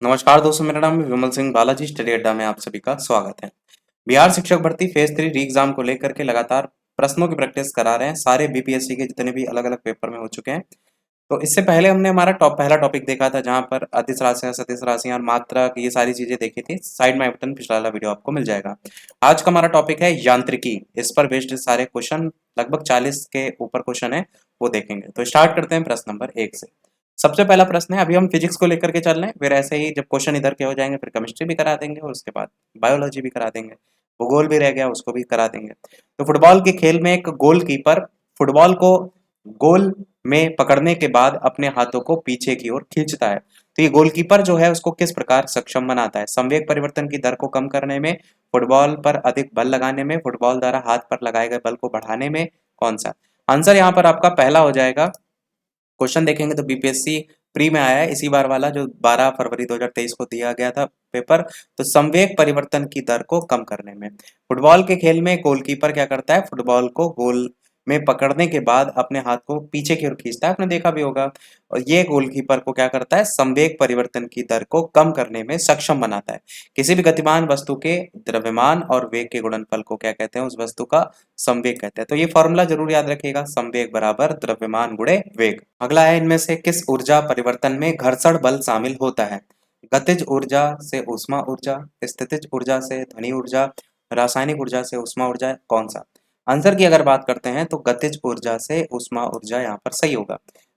नमस्कार दोस्तों, मेरा नाम है विमल सिंह बालाजी। स्टडी अड्डा में आप सभी का स्वागत है। बिहार शिक्षक भर्ती फेज 3 री एग्जाम को लेकर के लगातार प्रश्नों की प्रैक्टिस करा रहे हैं। सारे बीपीएससी के जितने भी अलग अलग पेपर में हो चुके हैं। तो इससे पहले हमने हमारा पहला टॉपिक देखा था, जहां पर अदिश राशियां, सदिश राशियां और मात्रक, ये सारी चीजें देखी थी। साइड में बटन पिछला वाला वीडियो आपको मिल जाएगा। आज का हमारा टॉपिक है यांत्रिकी। इस पर बेस्ड सारे क्वेश्चन, लगभग 40 के ऊपर क्वेश्चन है, वो देखेंगे। तो स्टार्ट करते हैं प्रश्न नंबर 1 से। सबसे पहला प्रश्न है, अभी हम फिजिक्स को लेकर के चल रहे हैं, फिर ऐसे ही जब क्वेश्चन इधर के हो जाएंगे फिर केमिस्ट्री भी करा देंगे और उसके बाद बायोलॉजी भी करा देंगे। भूगोल भी रह गया, उसको भी करा देंगे। तो फुटबॉल के खेल में एक गोलकीपर फुटबॉल को गोल में पकड़ने के बाद अपने हाथों को पीछे की ओर खींचता है। तो ये गोलकीपर जो है उसको किस प्रकार सक्षम बनाता है? संवेग परिवर्तन की दर को कम करने में, फुटबॉल पर अधिक बल लगाने में, फुटबॉल द्वारा हाथ पर लगाए गए बल को बढ़ाने में, कौन सा? आंसर यहाँ पर आपका पहला हो जाएगा। क्वेश्चन देखेंगे तो बीपीएससी प्री में आया है इसी बार वाला, जो 12 फरवरी 2023 को दिया गया था पेपर। तो संवेग परिवर्तन की दर को कम करने में, फुटबॉल के खेल में गोलकीपर क्या करता है? फुटबॉल को गोल में पकड़ने के बाद अपने हाथ को पीछे की ओर खींचता है, आपने देखा भी होगा। और ये गोलकीपर को क्या करता है? संवेग परिवर्तन की दर को कम करने में सक्षम बनाता है। किसी भी गतिमान वस्तु के द्रव्यमान और वेग के गुणनफल को क्या कहते हैं? उस वस्तु का संवेग कहते हैं। तो ये फॉर्मूला जरूर याद रखिएगा, संवेग बराबर द्रव्यमान गुणे वेग। अगला है, इनमें से किस ऊर्जा परिवर्तन में घर्षण बल शामिल होता है? गतिज ऊर्जा से ऊष्मा ऊर्जा, स्थितिज ऊर्जा से ध्वनि ऊर्जा, रासायनिक ऊर्जा से ऊष्मा ऊर्जा, कौन सा? आंसर की अगर बात करते हैं तो गतिज ऊर्जा से ऊष्मा ऊर्जा यहाँ पर सही होगा।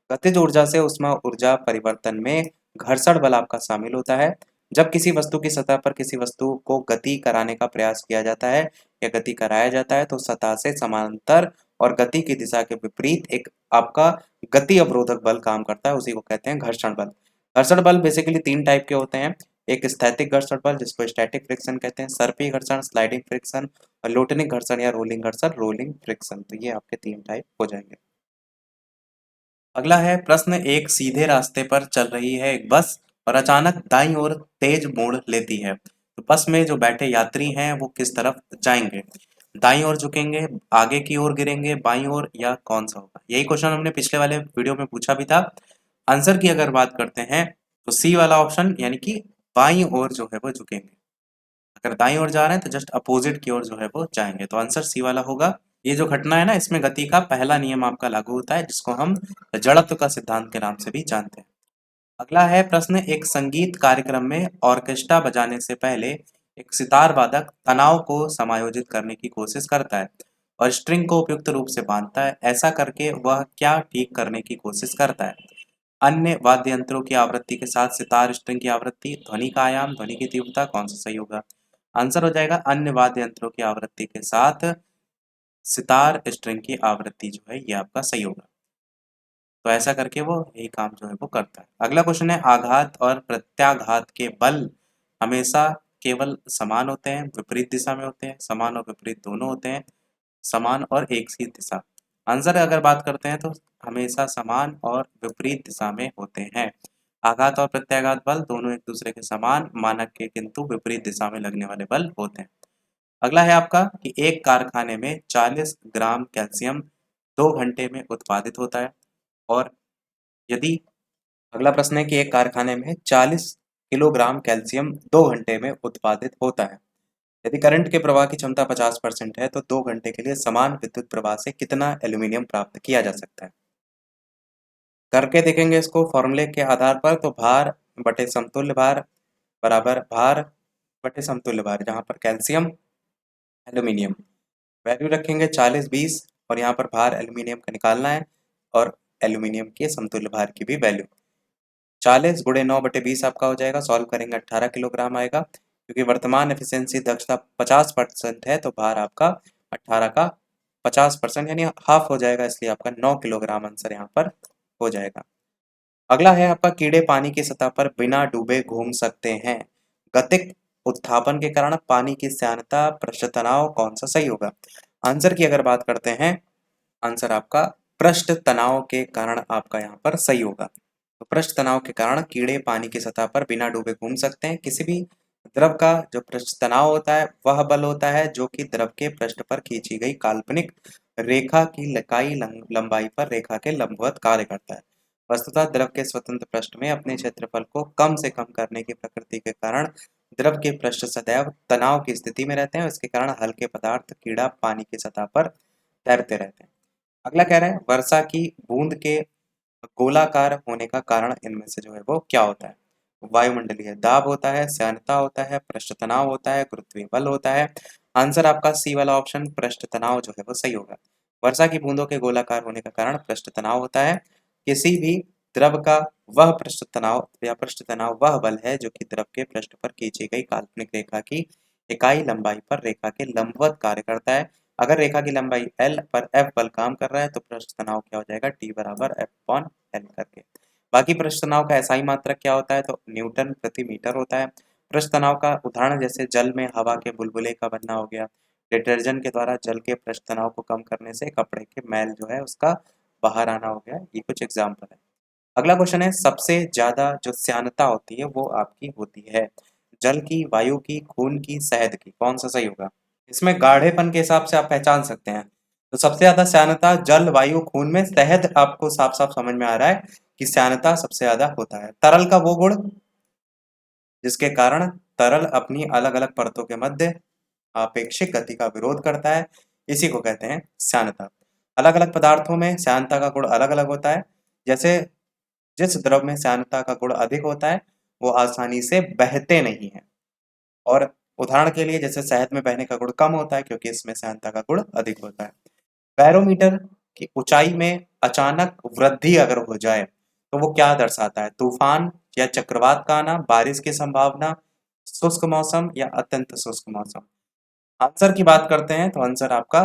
गतिज ऊर्जा से ऊष्मा ऊर्जा परिवर्तन में घर्षण बल आपका शामिल होता है। जब किसी वस्तु की सतह पर किसी वस्तु को गति कराने का प्रयास किया जाता है या गति कराया जाता है, तो सतह से समांतर और गति की दिशा के विपरीत एक आपका गति अवरोधक बल काम करता है, उसी को कहते हैं घर्षण बल। घर्षण बल बेसिकली 3 टाइप के होते हैं। एक स्थैतिक घर्षण बल, जिसको स्टैटिक फ्रिक्शन कहते हैं, सर्पीय घर्षण, स्लाइडिंग फ्रिक्शन, और लोटनिक घर्षण या रोलिंग घर्षण, रोलिंग फ्रिक्शन। तो ये आपके 3 टाइप हो जाएंगे। अगला है प्रश्न, एक सीधे रास्ते पर चल रही है एक बस और अचानक दाईं ओर तेज मोड़ लेती है। तो बस में जो बैठे यात्री हैं वो किस तरफ जाएंगे? दाईं ओर झुकेंगे, आगे की ओर गिरेंगे, बाईं ओर, या कौन सा होगा? यही क्वेश्चन हमने पिछले वाले वीडियो में पूछा भी था। आंसर की अगर बात करते हैं तो सी वाला ऑप्शन, यानी कि बाईं ओर जो है वो झुकेंगे। अगर दाईं ओर जा रहे हैं तो जस्ट अपोजिट की ओर जो है वो जाएंगे। तो आंसर सी वाला होगा। ये जो घटना है ना, इसमें गति का पहला नियम आपका लागू होता है, जिसको हम जड़त्व का सिद्धांत के नाम से भी जानते हैं। अगला है प्रश्न, एक संगीत कार्यक्रम में ऑर्केस्ट्रा बजाने से पहले एक सितार वादक तनाव को समायोजित करने की कोशिश करता है और स्ट्रिंग को उपयुक्त रूप से बांधता है। ऐसा करके वह क्या ठीक करने की कोशिश करता है? अन्य वाद्य यंत्रों की आवृत्ति के साथ सितार स्ट्रिंग की आवृत्ति, ध्वनि का आयाम, ध्वनि की तीव्रता, कौन सा सही होगा? आंसर हो जाएगा अन्य वाद्य यंत्रों की आवृत्ति के साथ सितार स्ट्रिंग की आवृत्ति जो है ये आपका सही होगा। तो ऐसा करके वो यही काम जो है वो करता है। अगला क्वेश्चन है, आघात और प्रत्याघात के बल हमेशा केवल समान होते हैं, विपरीत दिशा में होते हैं, समान और विपरीत दोनों होते हैं, समान और एक सी दिशा? आंसर अगर बात करते हैं तो हमेशा समान और विपरीत दिशा में होते हैं। आघात और प्रत्याघात बल दोनों एक दूसरे के समान मानक के, किंतु विपरीत दिशा में लगने वाले बल होते हैं। अगला है आपका कि एक कारखाने में 40 ग्राम कैल्शियम 2 घंटे में उत्पादित होता है, और यदि अगला प्रश्न है कि एक कारखाने में 40 किलोग्राम कैल्शियम 2 घंटे में उत्पादित होता है। यदि करंट के प्रवाह की क्षमता 50% है तो 2 घंटे के लिए समान विद्युत प्रवाह से कितना एल्यूमिनियम प्राप्त किया जा सकता है? करके देखेंगे इसको फॉर्मूले के आधार पर। तो भार बटे समतुल्य भार बराबर भार बटे समतुल्य भार, जहां पर कैल्शियम, एल्यूमिनियम, वैल्यू रखेंगे 40 20, और यहाँ पर भार एल्यूमिनियम का निकालना है और एल्यूमिनियम के समतुल्य भार की भी वैल्यू 40 गुणे 9/20 आपका हो जाएगा। सॉल्व करेंगे 18 किलोग्राम आएगा। क्योंकि वर्तमान एफिशिएंसी दक्षता 50% है, तो भार आपका 18 का 50% यानी हाफ हो जाएगा, इसलिए आपका 9 किलोग्राम आंसर यहाँ पर हो जाएगा। अगला है आपका, कीड़े पानी की सतह पर बिना डूबे घूम सकते हैं। गतिक उत्थापन के कारण पानी की श्यानता, पृष्ठ तनाव, कौन सा सही होगा? आंसर की अगर बात करते हैं, आंसर आपका पृष्ठ तनाव के कारण आपका यहाँ पर सही होगा। तो पृष्ठ तनाव के कारण कीड़े पानी की सतह पर बिना डूबे घूम सकते हैं। किसी भी द्रव का जो पृष्ठ तनाव होता है वह बल होता है जो कि द्रव के पृष्ठ पर खींची गई काल्पनिक रेखा की इकाई लंबाई पर रेखा के लंबवत कार्य करता है। वस्तुतः द्रव के स्वतंत्र पृष्ठ में अपने क्षेत्रफल को कम से कम करने की प्रकृति के कारण द्रव के पृष्ठ सदैव तनाव की स्थिति में रहते हैं। इसके कारण हल्के पदार्थ कीड़ा पानी की सतह पर तैरते रहते हैं। अगला कह रहा है वर्षा की बूंद के गोलाकार होने का कारण इनमें से जो है वो क्या होता है? वायुमंडलीय दाब होता है, श्यानता होता है, पृष्ठ तनाव होता है, गुरुत्वीय बल होता है। आंसर आपका सी वाला ऑप्शन पृष्ठ तनाव जो है वो सही होगा। वर्षा की बूंदों के गोलाकार होने का कारण पृष्ठ तनाव होता है। किसी भी द्रव का वह पृष्ठ तनाव या पृष्ठ तनाव वह बल है जो कि द्रव के पृष्ठ पर खींची गई काल्पनिक रेखा की इकाई लंबाई पर रेखा के लंबवत कार्य करता है। अगर रेखा की लंबाई L पर F बल काम कर रहा है तो पृष्ठ तनाव क्या हो जाएगा? T बराबर F/L करके। बाकी पृष्ठ तनाव का एसआई मात्रक क्या होता है? तो न्यूटन प्रति मीटर होता है। पृष्ठ तनाव का उदाहरण जैसे जल में हवा के बुलबुले का बनना हो गया। डिटर्जेंट के द्वारा जल के पृष्ठ तनाव को कम करने से कपड़े के मैल जो है उसका बाहर आना हो गया। ये कुछ एग्जाम्पल है। अगला क्वेश्चन है सबसे ज्यादा जो श्यानता होती है वो आपकी होती है जल की, वायु की, खून की, शहद की। कौन सा सही होगा? इसमें गाढ़ेपन के हिसाब से आप पहचान सकते हैं। तो सबसे ज्यादा श्यानता जल, वायु, खून में, शहद आपको साफ साफ समझ में आ रहा है कि श्यानता सबसे ज्यादा होता है। तरल का वो गुण जिसके कारण तरल अपनी अलग अलग परतों के मध्य आपेक्षिक गति का विरोध करता है, इसी को कहते हैं श्यानता। अलग अलग पदार्थों में श्यानता का गुण अलग अलग होता है। जैसे जिस द्रव में श्यानता का गुण अधिक होता है वो आसानी से बहते नहीं है। और उदाहरण के लिए जैसे शहद में बहने का गुण कम होता है क्योंकि इसमें श्यानता का गुण अधिक होता है। बैरोमीटर की ऊंचाई में अचानक वृद्धि अगर हो जाए तो वो क्या दर्शाता है? तूफान या चक्रवात का आना, बारिश की संभावना, शुष्क मौसम या अत्यंत शुष्क मौसम। आंसर की बात करते हैं तो आंसर आपका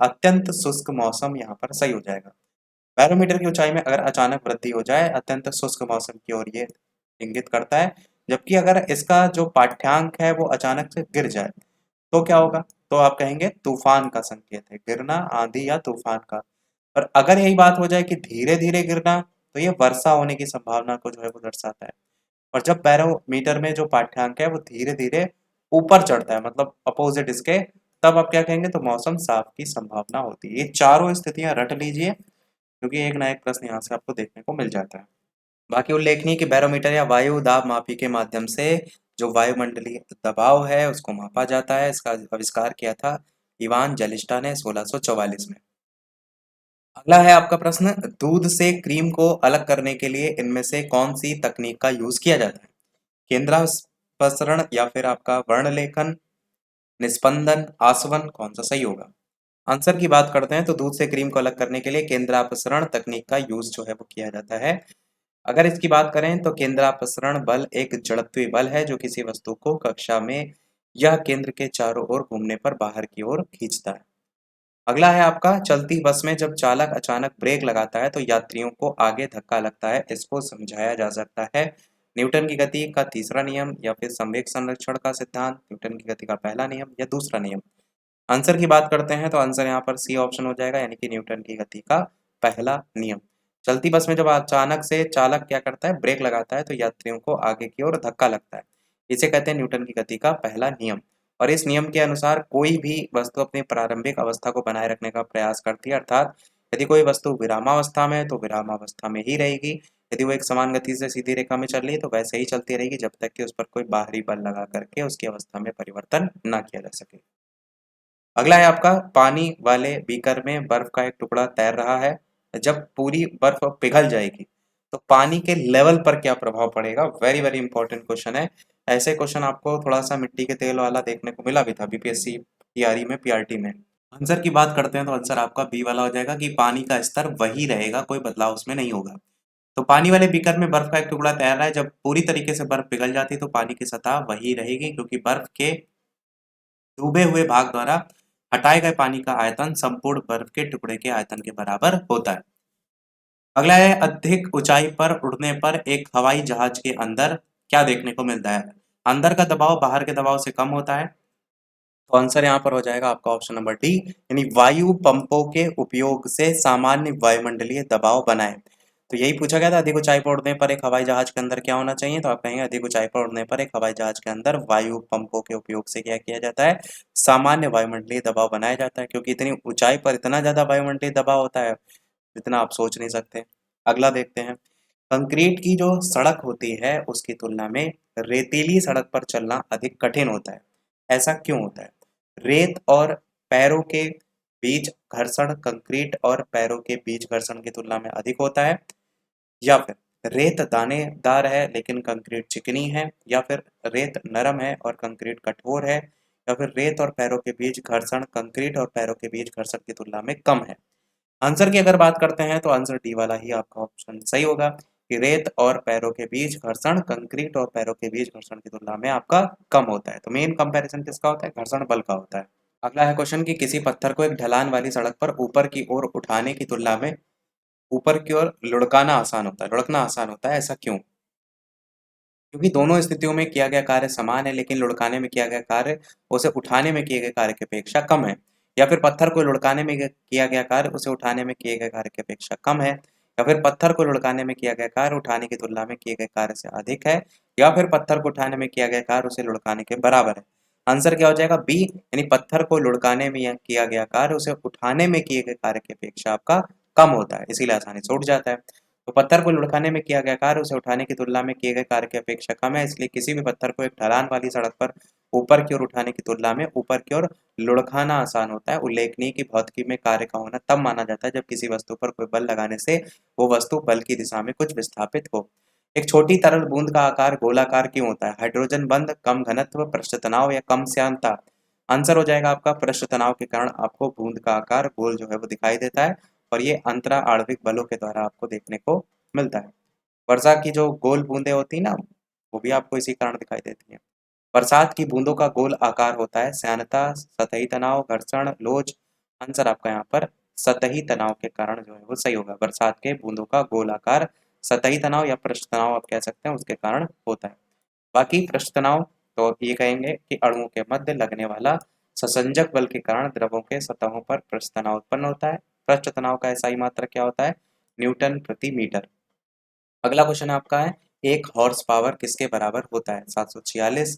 अत्यंत शुष्क मौसम यहाँ पर सही हो जाएगा। बैरोमीटर की ऊंचाई में अगर अचानक वृद्धि हो जाए अत्यंत शुष्क मौसम की ओर ये इंगित करता है। जबकि अगर इसका जो पाठ्यांक है वो अचानक से गिर जाए तो क्या होगा? तो आप कहेंगे तूफान का संकेत है, गिरना, आंधी या तूफान का। और अगर यही बात हो जाए कि धीरे धीरे गिरना तो ये वर्षा होने की संभावना को जो है वो दर्शाता है। और जब बैरोमीटर में जो पाठ्यांक है वो धीरे धीरे ऊपर चढ़ता है मतलब अपोजिट इसके, तब आप क्या कहेंगे? तो मौसम साफ की संभावना होती है। ये चारों स्थितियां रट लीजिए क्योंकि एक ना एक प्रश्न यहाँ से आपको देखने को मिल जाता है। बाकी उल्लेखनीय कि बैरोमीटर या वायु दाब मापी के माध्यम से जो वायुमंडलीय दबाव है उसको मापा जाता है। इसका आविष्कार किया था इवान जलिस्टा ने 1644 में। अगला है आपका प्रश्न, दूध से क्रीम को अलग करने के लिए इनमें से कौन सी तकनीक का यूज किया जाता है? केंद्रापसरण या फिर आपका वर्णलेखन, निस्पंदन, आसवन। कौन सा सही होगा? आंसर की बात करते हैं तो दूध से क्रीम को अलग करने के लिए केंद्रापसरण तकनीक का यूज जो है वो किया जाता है। अगर इसकी बात करें तो केंद्रापसरण बल एक जड़त्वीय बल है जो किसी वस्तु को कक्षा में यह केंद्र के चारों ओर घूमने पर बाहर की ओर खींचता है। अगला है आपका चलती बस में जब चालक अचानक ब्रेक लगाता है तो यात्रियों को आगे धक्का लगता है, इसको समझाया जा सकता है। न्यूटन की गति का तीसरा नियम या फिर संवेग संरक्षण का सिद्धांत, न्यूटन की गति का पहला नियम या दूसरा नियम। आंसर की बात करते हैं तो आंसर यहाँ पर सी ऑप्शन हो जाएगा यानी कि न्यूटन की गति का पहला नियम। चलती बस में जब अचानक से चालक क्या करता है? ब्रेक लगाता है तो यात्रियों को आगे की ओर धक्का लगता है, इसे कहते हैं न्यूटन की गति का पहला नियम। और इस नियम के अनुसार कोई भी वस्तु अपनी प्रारंभिक अवस्था को बनाए रखने का प्रयास करती है, अर्थात यदि कोई वस्तु विरामावस्था में है तो विरामावस्था में ही रहेगी। यदि वो एक समान गति से सीधी रेखा में चल रही है तो वैसे ही चलती रहेगी जब तक कि उस पर कोई बाहरी बल लगा करके उसकी अवस्था में परिवर्तन ना किया जा सके। अगला है आपका पानी वाले बीकर में बर्फ का एक टुकड़ा तैर रहा है, जब पूरी बर्फ पिघल जाएगी तो पानी के लेवल पर क्या प्रभाव पड़ेगा? वेरी वेरी इंपॉर्टेंट क्वेश्चन है। ऐसे क्वेश्चन आपको थोड़ा सा मिट्टी के तेल वाला देखने को मिला भी था बीपीएससी टीआरई में, पीआरटी में। आंसर की बात करते हैं तो आंसर आपका बी वाला हो जाएगा कि पानी का स्तर वही रहेगा, कोई बदलाव उसमें नहीं होगा। तो पानी वाले बीकर में बर्फ का एक टुकड़ा तैर रहा है, जब पूरी तरीके से बर्फ पिघल जाती है तो पानी की सतह वही रहेगी क्योंकि बर्फ के डूबे हुए भाग द्वारा हटाए गए पानी का आयतन संपूर्ण बर्फ के टुकड़े के आयतन के बराबर होता है। अगला है अधिक ऊंचाई पर उड़ने पर एक हवाई जहाज के अंदर क्या देखने को मिलता है? अंदर का दबाव बाहर के दबाव से कम होता है। तो आंसर यहाँ पर हो जाएगा आपका ऑप्शन नंबर डी, यानी वायु पंपों के उपयोग से सामान्य वायुमंडलीय दबाव बनाए। तो यही पूछा गया था अधिक ऊंचाई पर उड़ने पर एक हवाई जहाज के अंदर क्या होना चाहिए? तो आप कहेंगे अधिक ऊंचाई पर उड़ने पर एक हवाई जहाज के अंदर वायु पंपों के उपयोग से क्या किया जाता है? सामान्य वायुमंडलीय दबाव बनाया जाता है, क्योंकि इतनी ऊंचाई पर इतना ज्यादा वायुमंडलीय दबाव होता है जितना आप सोच नहीं सकते। अगला देखते हैं, कंक्रीट की जो सड़क होती है उसकी तुलना में रेतीली सड़क पर चलना अधिक कठिन होता है। ऐसा क्यों होता है? रेत और पैरों के बीच घर्षण कंक्रीट और पैरों के बीच घर्षण की तुलना में अधिक होता है, या फिर रेत दानेदार है लेकिन कंक्रीट चिकनी है, या फिर रेत नरम है और कंक्रीट कठोर है, या फिर रेत और पैरों के बीच घर्षण कंक्रीट और पैरों के बीच घर्षण की तुलना में कम है। आंसर की अगर बात करते हैं तो आंसर डी वाला ही आपका ऑप्शन सही होगा कि रेत और पैरों के बीच घर्षण कंक्रीट और पैरों के बीच घर्षण की तुलना में आपका कम होता है। तो मेन कंपैरिजन किसका होता है? घर्षण बल का होता है। अगला है क्वेश्चन कि किसी पत्थर को एक ढलान वाली सड़क पर ऊपर की ओर उठाने की तुलना में ऊपर की ओर लुढ़काना आसान होता है, लुढ़कना आसान होता है, ऐसा क्यों? क्योंकि दोनों स्थितियों में किया गया कार्य समान है लेकिन लुढ़काने में किया गया कार्य उसे उठाने में किए गए कार्य की अपेक्षा कम है, या फिर पत्थर को लुढ़काने में किया गया कार्य उसे उठाने में किए गए कार्य की अपेक्षा कम है, या फिर पत्थर को लुढ़काने में किया गया कार्य उठाने की तुलना में किए गए कार्य से अधिक है, या फिर पत्थर को उठाने में किया गया कार्य उसे लुढ़काने के बराबर है। आंसर क्या हो जाएगा? बी, यानी पत्थर को लुढ़काने में किया गया कार्य उसे उठाने में किए गए कार्य की अपेक्षा आपका कम होता है, इसीलिए आसानी से उठ जाता है। तो पत्थर को लुढ़काने में किया गया कार्य उसे उठाने की तुलना में किए गए कार्य की अपेक्षा कम है, इसलिए किसी भी पत्थर को एक ढलान वाली सड़क पर ऊपर की ओर उठाने की तुलना में ऊपर की ओर लुढ़काना आसान होता है। उल्लेखनीय कि भौतिकी में कार्य का होना तब माना जाता है जब किसी वस्तु पर कोई बल लगाने से वो वस्तु बल की दिशा में कुछ विस्थापित हो। एक छोटी तरल बूंद का आकार गोलाकार क्यों होता है? हाइड्रोजन बंध, कम घनत्व, पृष्ठ तनाव या कम श्यानता? आंसर हो जाएगा आपका पृष्ठ तनाव के कारण आपको बूंद का आकार गोल जो है वो दिखाई देता है, और ये अंतरा आणविक बलों के द्वारा आपको देखने को मिलता है। वर्षा की जो गोल बूंदें होती हैं ना, वो भी आपको इसी कारण दिखाई देती हैं। बरसात की बूंदों का गोल आकार होता है श्यानता, सतही तनाव, घर्षण, लोच। आंसर आपका यहाँ पर सतही तनाव के कारण जो है वो सही होगा। बरसात के बूंदों का गोल आकार सतही तनाव या पृष्ठ तनाव आप कह सकते हैं उसके कारण होता है। बाकी पृष्ठ तनाव तो ये कहेंगे कि अणुओं के मध्य लगने वाला ससंजक बल के कारण द्रवों के सतहों पर पृष्ठ तनाव उत्पन्न होता है। पृष्ठ तनाव का एसआई मात्रक क्या होता है? न्यूटन प्रति मीटर। अगला क्वेश्चन आपका है, एक हॉर्स पावर किसके बराबर होता है? 746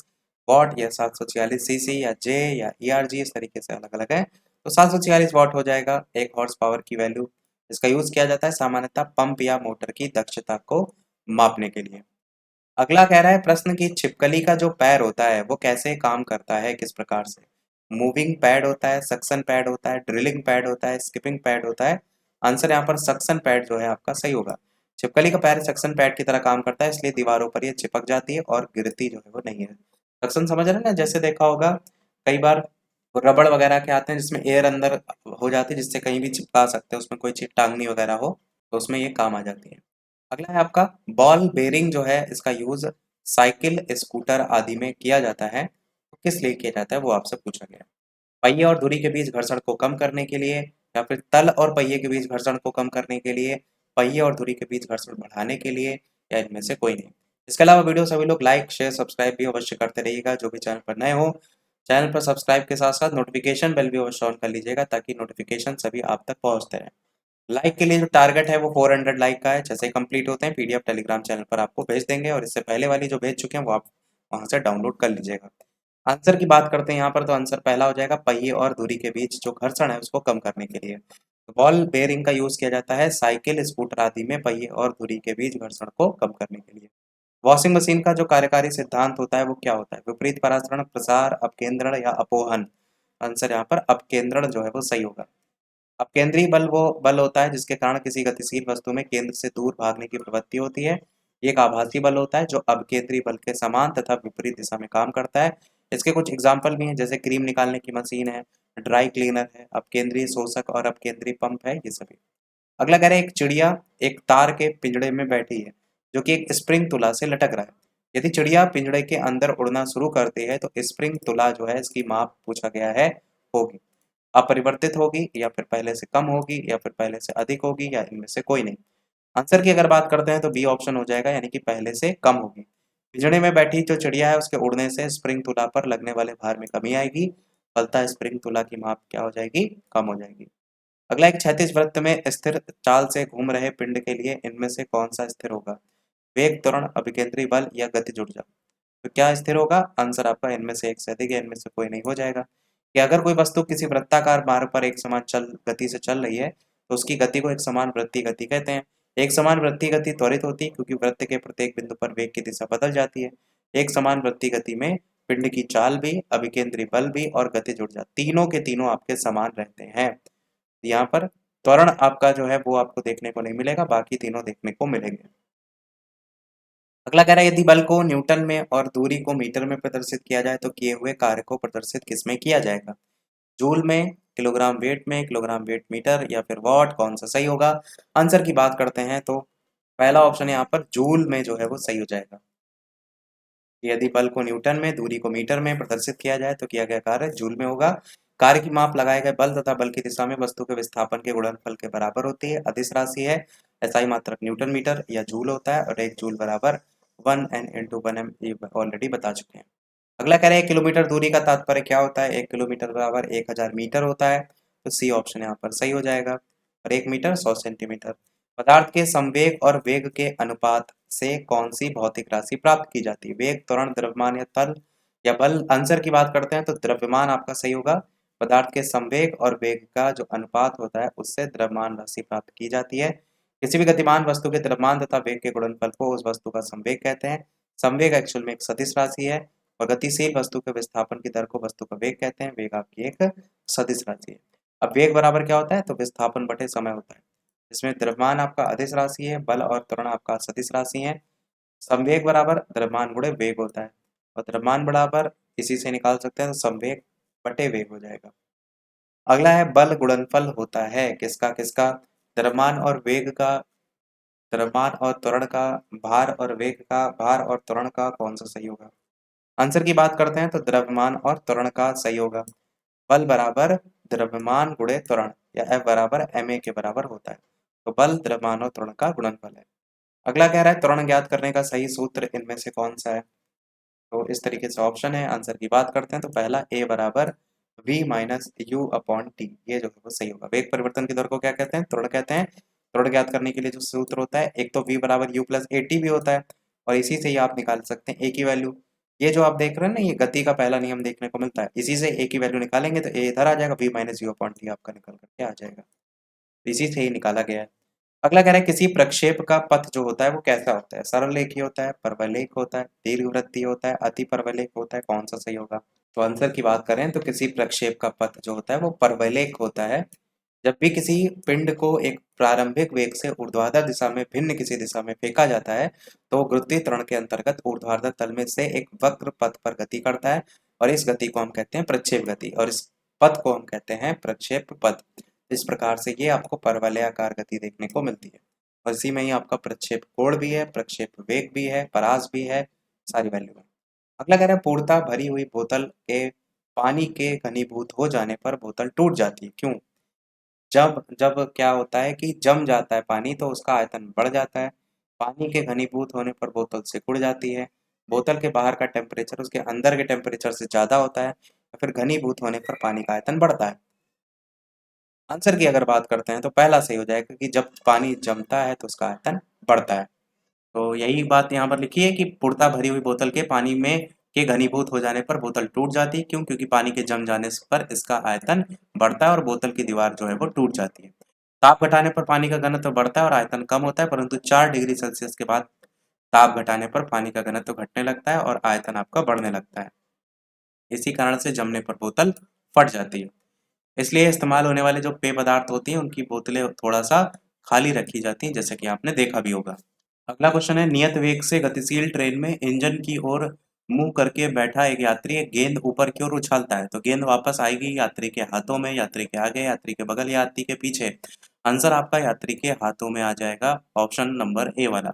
वॉट या 746 सीसी या जे या ईआरजी, इस तरीके से अलग अलग है। तो 746 वॉट हो जाएगा एक हॉर्स पावर की वैल्यू। इसका यूज किया जाता है सामान्यतः पंप या मोटर की दक्षता को मापने के लिए। अगला कह रहा है प्रश्न की छिपकली का जो पैर होता है वो कैसे काम करता है, किस प्रकार से? मूविंग पैड होता है, सक्शन पैड होता है, ड्रिलिंग पैड होता है, स्किपिंग पैड होता है? आंसर यहाँ पर सक्शन पैड जो है आपका सही होगा। छिपकली का पैर सक्शन पैड की तरह काम करता है, इसलिए दीवारों पर ये चिपक जाती है और गिरती जो है वो नहीं है। सक्शन समझ रहे हैं ना? जैसे देखा होगा कई बार रबड़ वगैरह के आते हैं जिसमें एयर अंदर हो जाती है, जिससे कहीं भी चिपका सकते हैं, उसमें कोई चीज टांगनी वगैरह हो तो उसमें ये काम आ जाती है। अगला है आपका बॉल बेरिंग जो है इसका यूज साइकिल, स्कूटर आदि में किया जाता है, तो किस लिए किया जाता है वो आपसे पूछा गया है। पहिए और धुरी के बीच घर्षण को कम करने के लिए, या फिर तल और पहिए के बीच घर्षण को कम करने के लिए, पहिए और धुरी के बीच घर्षण बढ़ाने के लिए, या इनमें से कोई नहीं। इसके अलावा वीडियो सभी लोग लाइक शेयर सब्सक्राइब भी अवश्य करते रहिएगा। जो भी चैनल पर नए हो, चैनल पर सब्सक्राइब के साथ साथ नोटिफिकेशन बेल भी अवश्य ऑन कर लीजिएगा ताकि नोटिफिकेशन सभी आप तक पहुंचते रहें। लाइक के लिए जो टारगेट है वो 400 लाइक का है। जैसे कंप्लीट होते हैं पीडीएफ टेलीग्राम चैनल पर आपको भेज देंगे, और इससे पहले वाली जो भेज चुके हैं वो आप वहां से डाउनलोड कर लीजिएगा। आंसर की बात करते हैं यहाँ पर, तो आंसर पहला हो जाएगा पहिए और धुरी के बीच जो घर्षण है उसको कम करने के लिए। तो बॉल बेयरिंग का यूज किया जाता है साइकिल, स्कूटर आदि में पहिए और धुरी के बीच घर्षण को कम करने के लिए। वॉशिंग मशीन का जो कार्यकारी सिद्धांत होता है वो क्या होता है? विपरीत परासरण, प्रसार, अपकेंद्रण या अपोहन? आंसर यहाँ पर अपकेंद्रण जो है वो सही होगा। अपकेंद्री बल वो बल होता है जिसके कारण किसी गतिशील वस्तु में केंद्र से दूर भागने की प्रवृत्ति होती है। ये एक आभासी बल होता है जो अपकेंद्री बल के समान तथा विपरीत दिशा में काम करता है। इसके कुछ एग्जाम्पल भी हैं, जैसे क्रीम निकालने की मशीन है, ड्राई क्लीनर है, अपकेंद्री शोषक और अपकेंद्री पंप है, ये सभी। अगला कह रहे हैं एक चिड़िया एक तार के पिंजड़े में बैठी है जो कि एक स्प्रिंग तुला से लटक रहा है। यदि चिड़िया पिंजड़े के अंदर उड़ना शुरू करती है तो स्प्रिंग तुला जो है इसकी माप पूछा गया है होगी, अपरिवर्तित होगी, या फिर पहले से कम होगी, या फिर पहले से अधिक होगी, या इनमें से कोई नहीं। आंसर की अगर बात करते हैं तो बी ऑप्शन हो जाएगा, यानी कि पहले से कम होगी। पिंजड़े में बैठी जो चिड़िया है उसके उड़ने से स्प्रिंग तुला पर लगने वाले भार में कमी आएगी, फलतः स्प्रिंग तुला की माप क्या हो जाएगी? कम हो जाएगी। अगला एक क्षैतिज वृत्त में स्थिर चाल से घूम रहे पिंड के लिए इनमें से कौन सा स्थिर होगा? वेग, त्वरण, अभिकेंद्री बल या गतिज ऊर्जा? तो क्या स्थिर होगा? आंसर आपका इनमें से एक से अधिक है, इनमें से कोई नहीं हो जाएगा। कि अगर कोई वस्तु किसी वृत्ताकार मार्ग पर एक समान चल गति से चल रही है तो उसकी गति को एक समान वृत्तीय गति कहते हैं। एक समान वृत्तीय गति त्वरित होती है क्योंकि वृत्त के प्रत्येक बिंदु पर वेग की दिशा बदल जाती है। एक समान वृत्तीय गति में पिंड की चाल भी, अभिकेंद्री बल भी और गतिज ऊर्जा तीनों के तीनों आपके समान रहते हैं। यहाँ पर त्वरण आपका जो है वो आपको देखने को नहीं मिलेगा, बाकी तीनों देखने को मिलेंगे। अगला कह रहा है यदि बल को न्यूटन में और दूरी को मीटर में प्रदर्शित किया जाए तो किए हुए कार्य को प्रदर्शित किसमें किया जाएगा? जूल में, किलोग्राम वेट में, किलोग्राम वेट मीटर या फिर वॉट, कौन सा सही होगा? आंसर की बात करते हैं तो पहला ऑप्शन यहाँ पर जूल में जो है वो सही हो जाएगा। यदि बल को न्यूटन में, दूरी को मीटर में प्रदर्शित किया जाए तो किया गया कार्य जूल में होगा। कार्य की माप लगाए गए बल तथा बल की दिशा में वस्तु के विस्थापन के गुणनफल के बराबर होती है। अदिश राशि है, SI मात्रक न्यूटन मीटर या जूल होता है और 1 जूल बराबर 1 N × 1 M, ये ऑलरेडी बता चुके हैं। अगला कह रहे हैं किलोमीटर दूरी का तात्पर्य क्या होता है? 1 किलोमीटर बराबर 1000 मीटर होता है, तो सी ऑप्शन यहाँ पर सही हो जाएगा। और 1 मीटर 100 सेंटीमीटर। पदार्थ के संवेग और वेग के अनुपात से कौन सी भौतिक राशि प्राप्त की जाती है? वेग, त्वरण, द्रव्यमान या तल या बल? आंसर की बात करते हैं तो द्रव्यमान आपका सही होगा। पदार्थ के संवेग और वेग का जो अनुपात होता है उससे द्रव्यमान राशि प्राप्त की जाती है। किसी भी गतिमान वस्तु के द्रव्यमान तथा वेग के गुणनफल को उस वस्तु का संवेग कहते हैं। संवेग एक्चुअल में एक सदिश राशि है और गतिशील वस्तु के विस्थापन की दर को वस्तु का वेग कहते हैं। वेग आपकी एक सदिश राशि है। अब वेग बराबर क्या होता है? तो विस्थापन बटे समय होता है। इसमें द्रव्यमान आपका अदिश राशि है, बल और त्वरण आपका सदिश राशि है। संवेग बराबर द्रव्यमान गुणे वेग होता है और द्रव्यमान बराबर इसी से निकाल सकते हैं तो संवेग बटे वेग हो जाएगा। अगला है बल गुणनफल होता है किसका किसका? द्रव्यमान और वेग का, द्रव्यमान और त्वरण का, भार और वेग का, भार और त्वरण का, कौन सा सही होगा? आंसर की बात करते हैं तो द्रव्यमान और त्वरण का सही होगा। बल बराबर द्रव्यमान गुणे त्वरण या F बराबर ma के बराबर होता है। तो बल द्रव्यमान और त्वरण का गुणनफल है। अगला कह रहा है त्वरण ज्ञात करने का सही सूत्र इनमें से कौन सा है? तो इस तरीके से ऑप्शन है। आंसर की बात करते हैं तो पहला A बराबर v minus you upon T, ये जो है वो सही होगा। वेग परिवर्तन की दर को क्या कहते हैं? त्वरण कहते हैं। त्वरण ज्ञात करने के लिए जो सूत्र होता है एक तो v बराबर यू प्लस ए टी भी होता है और इसी से ही आप निकाल सकते हैं a की वैल्यू। ये जो आप देख रहे हैं ना, ये गति का पहला नियम देखने को मिलता है, इसी से a की वैल्यू निकालेंगे तो a इधर आ जाएगा, v minus you upon T आपका निकल करके आ जाएगा। इसी से ही निकाला गया है। अगला कह रहा है किसी प्रक्षेप का पथ जो होता है वो कैसा होता है? सरल रेखीय होता है, परवलयिक होता है, दीर्घवृत्तीय होता है, अति परवलयिक होता है, कौन सा सही होगा? तो आंसर की बात करें तो किसी प्रक्षेप का पथ जो होता है वो परवलयिक होता है। जब भी किसी पिंड को एक प्रारंभिक वेग से ऊर्ध्वाधर दिशा में भिन्न किसी दिशा में फेंका जाता है तो गुरुत्वीय त्वरण के अंतर्गत ऊर्ध्वाधर तल में से एक वक्र पथ पर गति करता है और इस गति को हम कहते हैं प्रक्षेप गति और इस पथ को हम कहते हैं प्रक्षेप पथ। इस प्रकार से ये आपको परवलयाकार गति देखने को मिलती है और इसी में ही आपका प्रक्षेप कोण भी है, प्रक्षेप वेग भी है, परास भी है, सारी वैल्यू है। अगला कह रहा है पूर्णतः भरी हुई बोतल के पानी के घनीभूत हो जाने पर बोतल टूट जाती है, क्यों? जब जब क्या होता है कि जम जाता है पानी तो उसका आयतन बढ़ जाता है। पानी के घनीभूत होने पर बोतल सिकुड़ जाती है। बोतल के बाहर का टेम्परेचर उसके अंदर के टेम्परेचर से ज़्यादा होता है या फिर घनीभूत होने पर पानी का आयतन बढ़ता है। आंसर की अगर बात करते हैं तो पहला सही हो जाएगा कि जब पानी जमता है तो उसका आयतन बढ़ता है। तो यही बात यहाँ पर लिखी है कि पूर्णतः भरी हुई बोतल के पानी में के घनीभूत हो जाने पर बोतल टूट जाती है, क्यों? क्योंकि पानी के जम जाने पर इसका आयतन बढ़ता है और बोतल की दीवार जो है वो टूट जाती है। ताप घटाने पर पानी का घनत्व बढ़ता है और आयतन कम होता है, परंतु 4 डिग्री सेल्सियस के बाद ताप घटाने पर पानी का घनत्व घटने लगता है और आयतन आपका बढ़ने लगता है। इसी कारण से जमने पर बोतल फट जाती है। इसलिए इस्तेमाल होने वाले जो पेय पदार्थ होती हैं उनकी बोतलें थोड़ा सा खाली रखी जाती हैं, जैसे कि आपने देखा भी होगा। अगला क्वेश्चन है नियत वेग से गतिशील ट्रेन में इंजन की ओर मुंह करके बैठा एक यात्री एक गेंद ऊपर की ओर उछालता है तो गेंद वापस आएगी यात्री के हाथों में, यात्री के आगे, यात्री के बगल, यात्री के पीछे? आंसर आपका यात्री के हाथों में आ जाएगा, ऑप्शन नंबर ए वाला।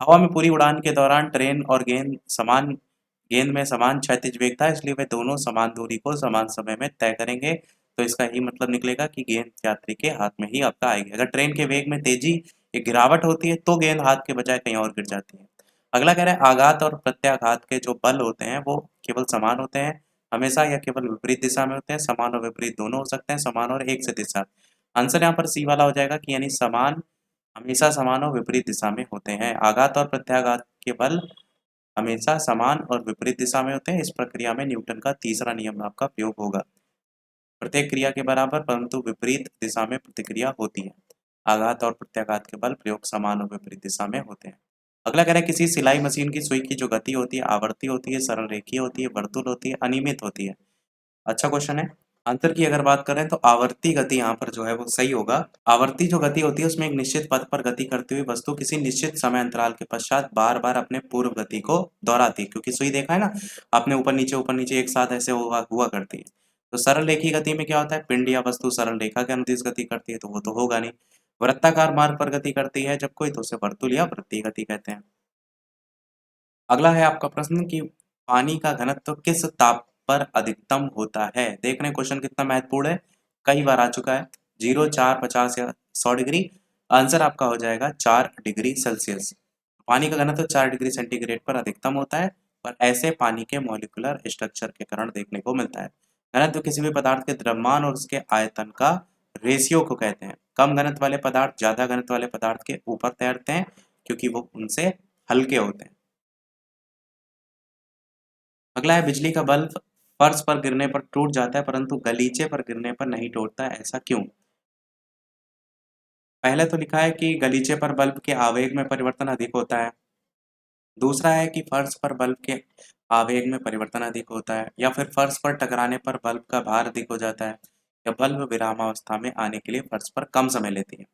हवा में पूरी उड़ान के दौरान ट्रेन और गेंद में समान क्षैतिज वेग था, इसलिए वे दोनों समान दूरी को समान समय में तय करेंगे। तो इसका यही मतलब निकलेगा कि गेंद यात्री के हाथ में ही आपका आएगी। अगर ट्रेन के वेग में तेजी या गिरावट होती है तो गेंद हाथ के बजाय कहीं और गिर जाती है। अगला कह रहा है आघात और प्रत्याघात के जो बल होते हैं वो केवल समान होते हैं हमेशा या केवल विपरीत दिशा में होते हैं? समान और विपरीत दोनों हो सकते हैं, समान और एक से दिशा। आंसर यहाँ पर सी वाला हो जाएगा कि यानी समान हमेशा समान और विपरीत दिशा में होते हैं। आघात और प्रत्याघात के बल हमेशा समान और विपरीत दिशा में होते हैं। इस प्रक्रिया में न्यूटन का तीसरा नियम आपका प्रयोग होगा। प्रत्येक क्रिया के बराबर परंतु विपरीत दिशा में प्रतिक्रिया होती है। आघात और प्रत्याघात के बल प्रयोग समान और विपरीत दिशा में होते हैं। अगला कह रहा है किसी सिलाई मशीन की सुई की जो गति होती है आवर्ती होती है, सरल रेखीय होती है, वर्तुल होती है, अनियमित होती है। अच्छा क्वेश्चन है। आंसर की अगर बात करें तो आवर्ती गति यहाँ पर जो है वो सही होगा। आवर्ती जो गति होती है उसमें एक निश्चित पथ पर गति करती हुई वस्तु किसी निश्चित समय अंतराल के पश्चात बार बार अपने पूर्व गति को दोहराती है, क्योंकि सुई देखा है ना आपने, ऊपर नीचे एक साथ ऐसे हुआ हुआ करती है। तो सरल रेखीय गति में क्या होता है, पिंड या वस्तु सरल रेखा के अनुदिश गति करती है, तो वो तो होगा नहीं। वृत्ताकार मार्ग पर गति करती है जब कोई, तो उसे वर्तुल या वृत्तीय गति कहते हैं। अगला है आपका प्रश्न कि पानी का घनत्व किस ताप पर अधिकतम होता है। देख रहे हैं क्वेश्चन कितना महत्वपूर्ण है, कई बार आ चुका है। 0, 4, 50 या 100 डिग्री। आंसर आपका हो जाएगा 4 डिग्री सेल्सियस। पानी का घनत्व 4 डिग्री सेंटीग्रेड पर अधिकतम होता है, और ऐसे पानी के मॉलिक्यूलर स्ट्रक्चर के कारण देखने को मिलता है। घनत्व किसी भी पदार्थ के द्रव्यमान और उसके आयतन का रेशियो को कहते हैं। कम घनत्व वाले पदार्थ ज्यादा घनत्व वाले पदार्थ के ऊपर तैरते हैं, क्योंकि वो उनसे हल्के होते हैं। अगला है बिजली का बल्ब फर्श पर गिरने पर टूट जाता है परंतु गलीचे पर गिरने पर नहीं टूटता है, ऐसा क्यों। पहले तो लिखा है कि गलीचे पर बल्ब के आवेग में परिवर्तन अधिक होता है। दूसरा है कि फर्श पर बल्ब के आवेग में परिवर्तन अधिक होता है, या फिर फर्श पर टकराने पर बल्ब का भार अधिक हो जाता है, या बल्ब विरामावस्था में आने के लिए फर्श पर कम समय लेती है।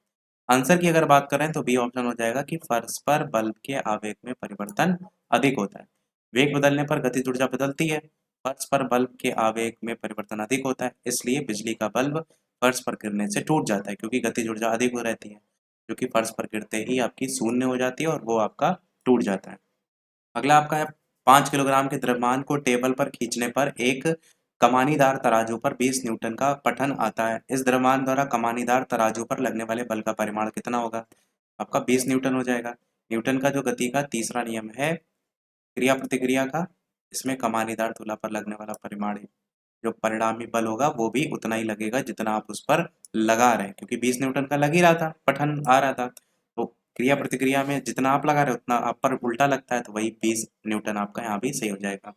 आंसर की अगर बात करें तो बी ऑप्शन हो जाएगा कि फर्श पर बल्ब के आवेग में परिवर्तन अधिक होता है। वेग बदलने पर गतिज ऊर्जा बदलती है, फर्श पर बल्ब के आवेग में परिवर्तन अधिक होता है, इसलिए बिजली का बल्ब फर्श पर गिरने से टूट जाता है, क्योंकि गतिज ऊर्जा अधिक हो रहती है, जो कि फर्श पर गिरते ही आपकी शून्य हो जाती है और वो आपका टूट जाता है। अगला आपका है 5 किलोग्राम के द्रव्यमान को टेबल पर खींचने पर एक कमानीदार तराजू पर 20 न्यूटन का पठन आता है। इस द्रव्यमान द्वारा कमानीदार तराजू पर लगने वाले बल का परिमाण कितना होगा। आपका 20 न्यूटन हो जाएगा। न्यूटन का जो गति का तीसरा नियम है क्रिया प्रतिक्रिया का, इसमें कमानीदार तुला पर लगने वाला परिमाण जो परिणामी बल होगा वो भी उतना ही लगेगा जितना आप उस पर लगा रहे हैं, क्योंकि 20 न्यूटन का लग ही रहा था, पठन आ रहा था। तो क्रिया प्रतिक्रिया में जितना आप लगा रहे हो उतना आप पर उल्टा लगता है, तो वही 20 न्यूटन आपका यहाँ भी सही हो जाएगा।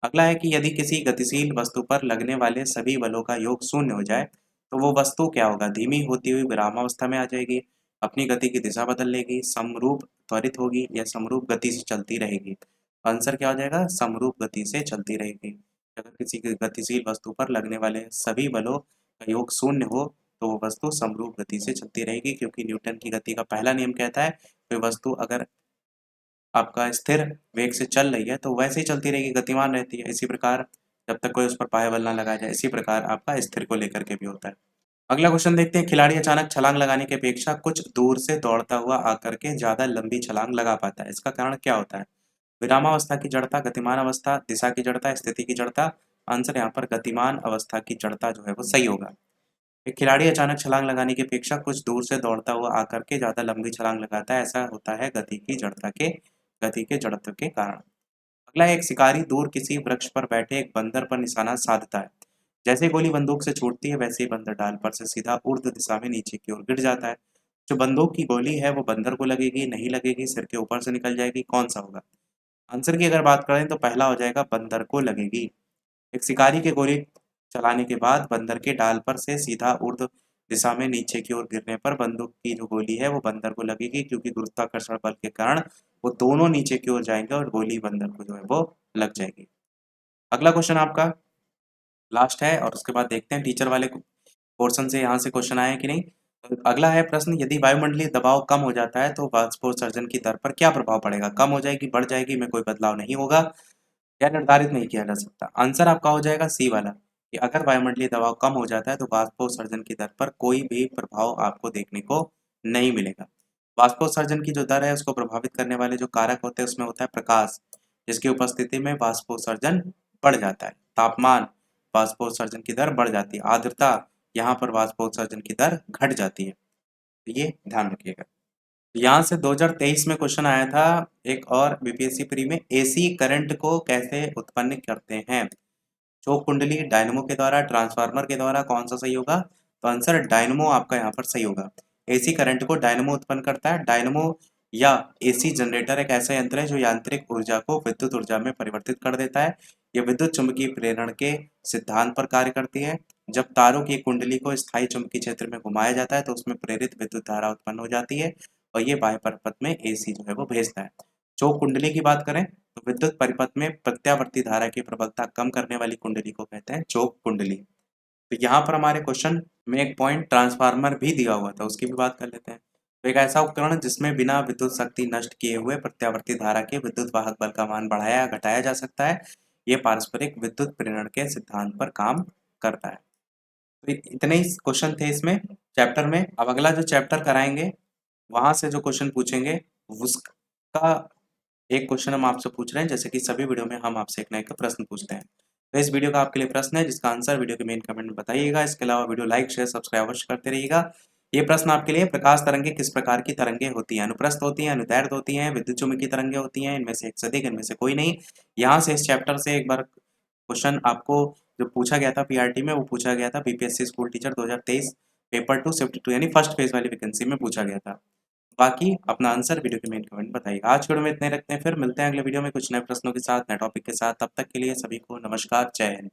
अगला है कि यदि किसी गतिशील वस्तु पर लगने वाले सभी बलों का योग शून्य हो जाए तो वो वस्तु क्या होगा, धीमी होती हुई विरामावस्था में आ जाएगी, अपनी गति की दिशा बदल लेगी, समरूप त्वरित होगी, या समरूप गति से चलती रहेगी। आंसर क्या हो जाएगा, समरूप गति से चलती रहेगी। अगर किसी गतिशील वस्तु पर लगने वाले सभी बलों का योग शून्य हो तो वो वस्तु समरूप गति से चलती रहेगी, क्योंकि न्यूटन की गति का पहला नियम कहता है कोई वस्तु अगर आपका स्थिर वेग से चल रही है तो वैसे ही चलती रहेगी, गतिमान रहती है। इसी प्रकार जब तक कोई उस पर बाह्य बल ना लगाया जाए, इसी प्रकार आपका स्थिर को लेकर के भी होता है। अगला क्वेश्चन देखते हैं, खिलाड़ी अचानक छलांग लगाने की अपेक्षा कुछ दूर से दौड़ता हुआ आकर के ज्यादा लंबी छलांग लगा पाता है, इसका कारण क्या होता है। विरामावस्था की जड़ता, गतिमान अवस्था, दिशा की जड़ता, स्थिति की जड़ता। आंसर यहाँ पर गतिमान अवस्था की जड़ता जो है वो सही होगा। एक खिलाड़ी अचानक छलांग लगाने की अपेक्षा कुछ दूर से दौड़ता हुआ आकर के ज्यादा लंबी छलांग लगाता है, ऐसा होता है गति के जड़त्व के कारण। अगला एक शिकारी दूर किसी वृक्ष पर बैठे एक बंदर पर निशाना साधता है। जैसे गोली बंदूक से छूटती है वैसे ही बंदर डाल पर से सीधा ऊर्ध्व दिशा में नीचे की ओर गिर जाता है। जो बंदूक की गोली है वो बंदर को लगेगी, नहीं लगेगी, सिर के ऊपर से निकल जाएगी, कौन सा होगा। आंसर की अगर बात करें तो पहला हो जाएगा, बंदर को लगेगी। एक शिकारी के गोली चलाने के बाद बंदर के डाल पर से सीधा ऊर्ध्व दिशा में नीचे की ओर गिरने पर बंदूक की जो गोली है वो बंदर को लगेगी, क्योंकि गुरुत्वाकर्षण बल के कारण वो दोनों नीचे की ओर जाएंगे और गोली बंदर को जो है वो लग जाएगी। अगला क्वेश्चन आपका लास्ट है और उसके बाद देखते हैं टीचर वाले पोर्शन से यहाँ से क्वेश्चन आए कि नहीं। तो अगला है प्रश्न, यदि वायुमंडलीय दबाव कम हो जाता है तो वाष्पोत्सर्जन की दर पर क्या प्रभाव पड़ेगा। कम हो जाएगी, बढ़ जाएगी, में कोई बदलाव नहीं होगा, या निर्धारित नहीं किया जा सकता। आंसर आपका हो जाएगा सी वाला, कि अगर वायुमंडलीय दबाव कम हो जाता है तो वाष्पोत्सर्जन की दर पर कोई भी प्रभाव आपको देखने को नहीं मिलेगा। वाष्पोत्सर्जन की जो दर है उसको प्रभावित करने वाले जो कारक होते हैं उसमें होता है प्रकाश, जिसकी उपस्थिति में वाष्पोत्सर्जन बढ़ जाता है। तापमान, वाष्पोत्सर्जन की दर बढ़ जाती है। आर्द्रता, यहाँ पर वाष्पोत्सर्जन की दर घट जाती है। तो ये ध्यान रखिएगा। यहाँ से 2023 में क्वेश्चन आया था एक और बीपीएससी प्री में, एसी करंट को कैसे उत्पन्न करते हैं। चोक कुंडली, डायनमो के द्वारा, ट्रांसफार्मर के द्वारा, कौन सा सही होगा। तो आंसर डायनमो आपका यहाँ पर सही होगा। एसी करंट को डायनमो उत्पन्न करता है। डायनमो या एसी जनरेटर एक ऐसा यंत्र है जो यांत्रिक ऊर्जा को विद्युत ऊर्जा में परिवर्तित कर देता है। यह विद्युत चुंबकीय प्रेरण के सिद्धांत पर कार्य करती है। जब तारों की एक कुंडली को स्थायी चुंबकीय क्षेत्र में घुमाया जाता है तो उसमें प्रेरित विद्युत धारा उत्पन्न हो जाती है और ये बाह्य परिपथ में एसी जो है वो भेजता है। चौक कुंडली की बात करें तो विद्युत परिपथ में प्रत्यावर्ती धारा की प्रबलता कम करने वाली कुंडली को कहते हैं चौक कुंडली। तो यहाँ पर हमारे क्वेश्चन में एक पॉइंट ट्रांसफार्मर भी दिया हुआ था, उसकी भी बात कर लेते हैं। तो एक ऐसा उपकरण जिसमें बिना विद्युत शक्ति नष्ट किए हुए प्रत्यावर्ती धारा के विद्युत वाहक बल का मान बढ़ाया या घटाया जा सकता है, ये पारस्परिक विद्युत प्रेरण के सिद्धांत पर काम करता है। तो इतने ही क्वेश्चन थे इसमें चैप्टर में। अब अगला जो चैप्टर कराएंगे वहां से जो क्वेश्चन पूछेंगे उसका एक क्वेश्चन हम आपसे पूछ रहे हैं, जैसे कि सभी वीडियो में हम आपसे एक ना एक प्रश्न पूछते हैं। तो इस वीडियो का आपके लिए प्रश्न है जिसका आंसर वीडियो के मेन कमेंट में बताइएगा। इसके अलावा वीडियो लाइक शेयर सब्सक्राइब अवश्य करते रहिएगा। ये प्रश्न आपके लिए प्रकाश तरंगे किस प्रकार की तरंगे होती हैं, अनुप्रस्थ होती हैं, अनुदैर्ध्य होती हैं, विद्युत चुम्बकीय तरंगे होती हैं, इनमें से एक से अधिक, इनमें से कोई नहीं। यहाँ से इस चैप्टर से एक बार क्वेश्चन आपको जो पूछा गया था पीआरटी में, वो पूछा गया था BPSC school teacher 2023 paper 2 shift 2 यानी फर्स्ट फेज वाली वैकेंसी में पूछा गया था। बाकी अपना आंसर वीडियो के मेन कमेंट बताइएगा। आज के वीडियो में इतने रखते हैं, फिर मिलते हैं अगले वीडियो में कुछ नए प्रश्नों के साथ, नए टॉपिक के साथ। तब तक के लिए सभी को नमस्कार, जय हिंद।